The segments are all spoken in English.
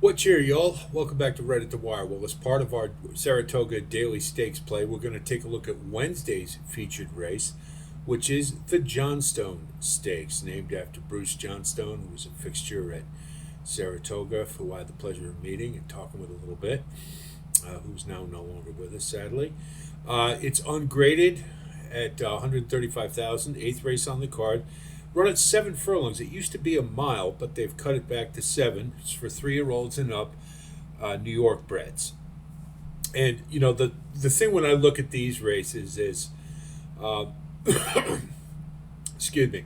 What cheer, y'all? Welcome back to Right at the Wire. Well, as part of our Saratoga Daily Stakes play, we're going to take a look at Wednesday's featured race, which is the Johnstone Stakes, named after Bruce Johnstone, who was a fixture at Saratoga, who I had the pleasure of meeting and talking with a little bit, who's now no longer with us, sadly. It's ungraded at 135,000, eighth race on the card. Run at 7 furlongs. It used to be a mile, but they've cut it back to 7. It's for 3-year-olds and up, New York breds. And the thing when I look at these races is, uh, excuse me,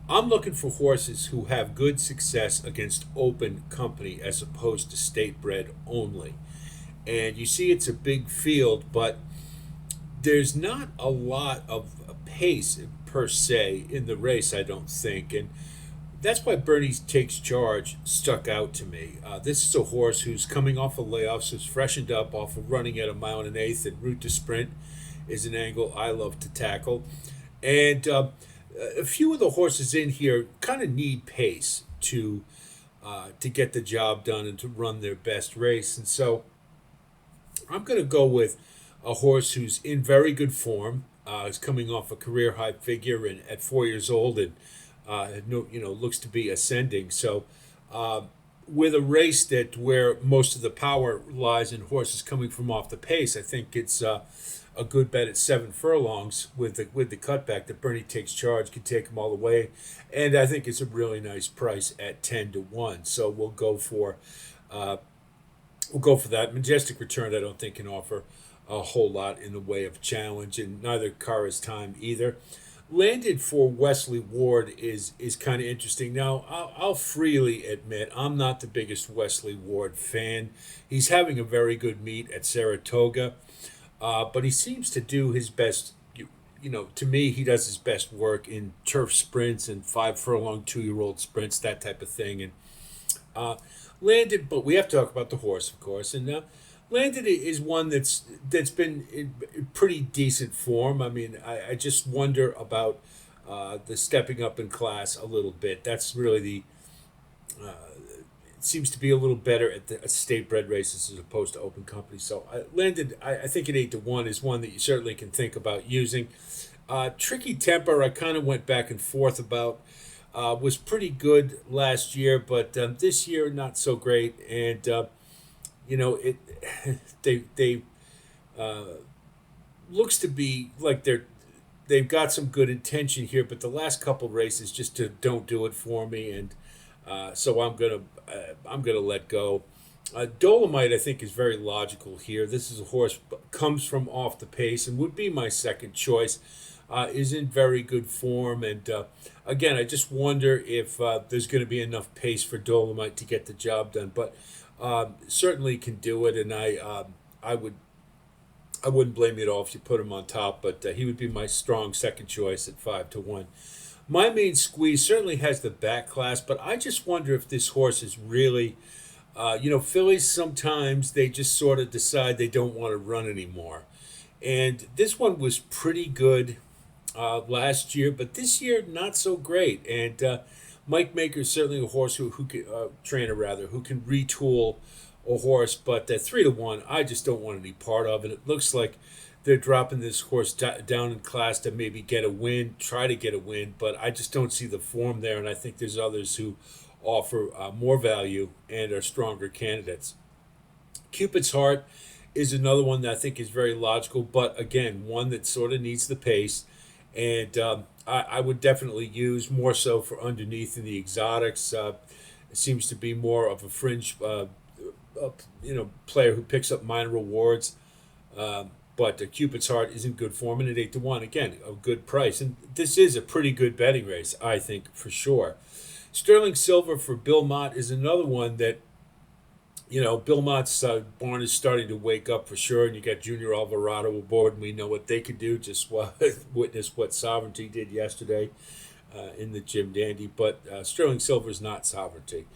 I'm looking for horses who have good success against open company as opposed to state bred only. And you see, it's a big field, but there's not a lot of pace per se in the race, I don't think. And that's why Bernie Takes Charge stuck out to me. This is a horse who's coming off of layoffs, who's freshened up off of running at a mile and an eighth, and route to sprint is an angle I love to tackle. And a few of the horses in here kind of need pace to get the job done and to run their best race. And so I'm going to go with a horse who's in very good form. Is coming off a career high figure and at 4 years old, and looks to be ascending. So, with a race that where most of the power lies in horses coming from off the pace, I think it's a good bet at 7 furlongs with the cutback that Bernie Takes Charge could take him all the way, and I think it's a really nice price at 10 to 1. So uh, we'll go for that. Majestic Return, I don't think can offer a whole lot in the way of challenge, and neither Cara's Time either. Landed for Wesley Ward is kind of interesting. Now, I'll freely admit I'm not the biggest Wesley Ward fan. He's having a very good meet at Saratoga, but he seems to do his best. To me, he does his best work in turf sprints and 5 furlong 2-year-old sprints, that type of thing. And uh, Landed, but we have to talk about the horse, of course. And Landed is one that's been in pretty decent form. I mean, I just wonder about the stepping up in class a little bit. That's really uh, it seems to be a little better at the state bred races as opposed to open company. So Landed, I think at 8 to 1 is one that you certainly can think about using. Tricky Temper, I kind of went back and forth about. Was pretty good last year, but this year not so great. And it they uh, looks to be like they've got some good intention here, but the last couple races don't do it for me, and so I'm gonna let go. Dolomite, I think, is very logical here. This is a horse comes from off the pace and would be my second choice. Is in very good form, and again, I just wonder if there's going to be enough pace for Dolomite to get the job done. But certainly can do it, and I wouldn't blame you at all if you put him on top. But he would be my strong second choice at 5 to 1. My main squeeze certainly has the back class, but I just wonder if this horse is really, fillies sometimes they just sort of decide they don't want to run anymore, and this one was pretty good last year, but this year not so great. And Mike Maker is certainly a horse who can, trainer rather, who can retool a horse. But at 3 to 1, I just don't want any part of it. It looks like they're dropping this horse down in class to maybe get a win, try to get a win. But I just don't see the form there, and I think there's others who offer more value and are stronger candidates. Cupid's Heart is another one that I think is very logical, but again, one that sort of needs the pace. And I would definitely use more so for underneath in the exotics. It seems to be more of a fringe, player who picks up minor rewards. But Cupid's Heart is in good form, and at 8 to 1, again, a good price. And this is a pretty good betting race, I think, for sure. Sterling Silver for Bill Mott is another one that Bill Mott's barn is starting to wake up for sure, and you got Junior Alvarado aboard, and we know what they could do. Just witness what Sovereignty did yesterday in the Jim Dandy. But Sterling Silver is not Sovereignty.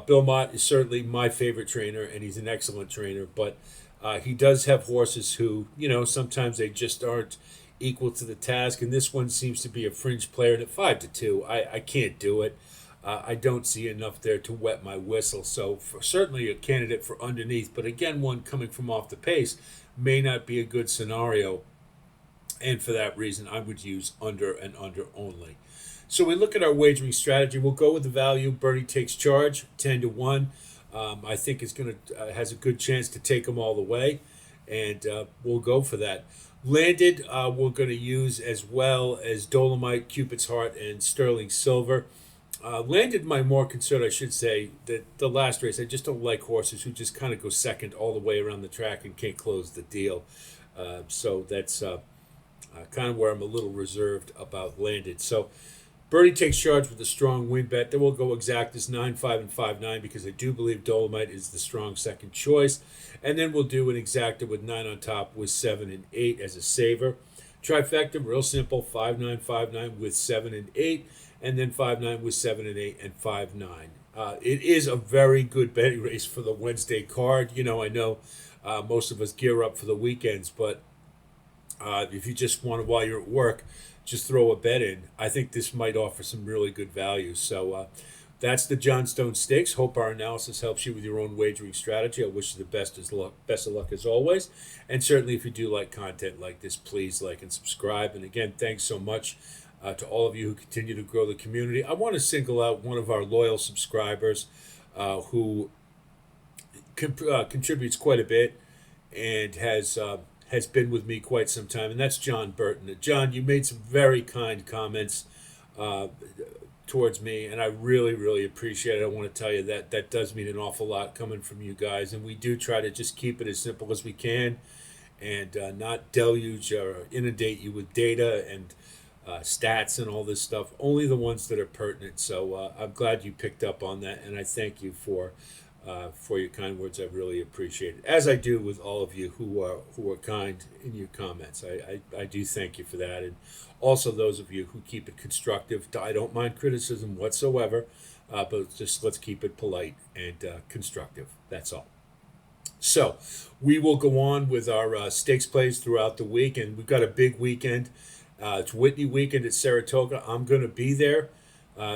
Bill Mott is certainly my favorite trainer, and he's an excellent trainer. But he does have horses who, sometimes they just aren't equal to the task, and this one seems to be a fringe player. And at 5 to 2, I can't do it. I don't see enough there to wet my whistle. So certainly a candidate for underneath, but again, one coming from off the pace may not be a good scenario. And for that reason, I would use under and under only. So we look at our wagering strategy. We'll go with the value. Bernie takes charge, 10-1. I think it's going to has a good chance to take them all the way, and we'll go for that. Landed, we're going to use as well as Dolomite, Cupid's Heart, and Sterling Silver. Landed my more concern, I should say, that the last race, I just don't like horses who just kind of go second all the way around the track and can't close the deal. So that's kind of where I'm a little reserved about Landed. So Birdie takes charge with a strong win bet. Then we'll go exact as 9-5 and 5-9 because I do believe Dolomite is the strong second choice. And then we'll do an exacta with 9 on top with 7 and 8 as a saver. Trifecta, real simple, 5-9, 5-9 with 7 and 8, and then 5-9 with 7 and 8 and 5-9. It is a very good betting race for the Wednesday card. You know, I know most of us gear up for the weekends, but if you just want to, while you're at work, just throw a bet in, I think this might offer some really good value. So that's the Johnstone Stakes. Hope our analysis helps you with your own wagering strategy. I wish you the best of luck as always. And certainly if you do like content like this, please like and subscribe. And again, thanks so much to all of you who continue to grow the community. I want to single out one of our loyal subscribers who contributes quite a bit and has been with me quite some time, and that's John Burton. John, you made some very kind comments towards me, and I really, really appreciate it. I want to tell you that that does mean an awful lot coming from you guys, and we do try to just keep it as simple as we can and not deluge or inundate you with data and stats and all this stuff, only the ones that are pertinent. So I'm glad you picked up on that, and I thank you for your kind words. I really appreciate it, as I do with all of you who are kind in your comments. I do thank you for that, and also those of you who keep it constructive. I don't mind criticism whatsoever, but just let's keep it polite and constructive. That's all. So we will go on with our stakes plays throughout the week, and we've got a big weekend. It's Whitney weekend at Saratoga. I'm going to be there.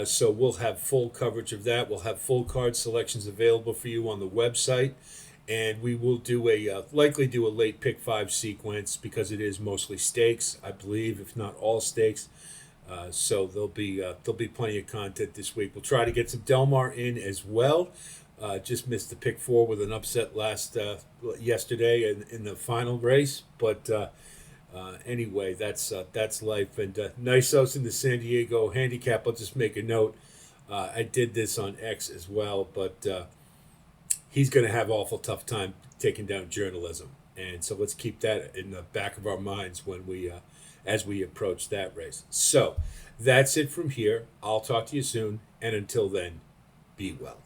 So we'll have full coverage of that. We'll have full card selections available for you on the website, and we will do likely do a late pick 5 sequence because it is mostly stakes, I believe, if not all stakes. So there'll be plenty of content this week. We'll try to get some Del Mar in as well. Just missed the pick 4 with an upset yesterday in the final race, but. Anyway, that's life. And Nisos in the San Diego handicap, I'll just make a note. I did this on X as well, but he's going to have awful tough time taking down journalism. And so let's keep that in the back of our minds when as we approach that race. So that's it from here. I'll talk to you soon. And until then, be well.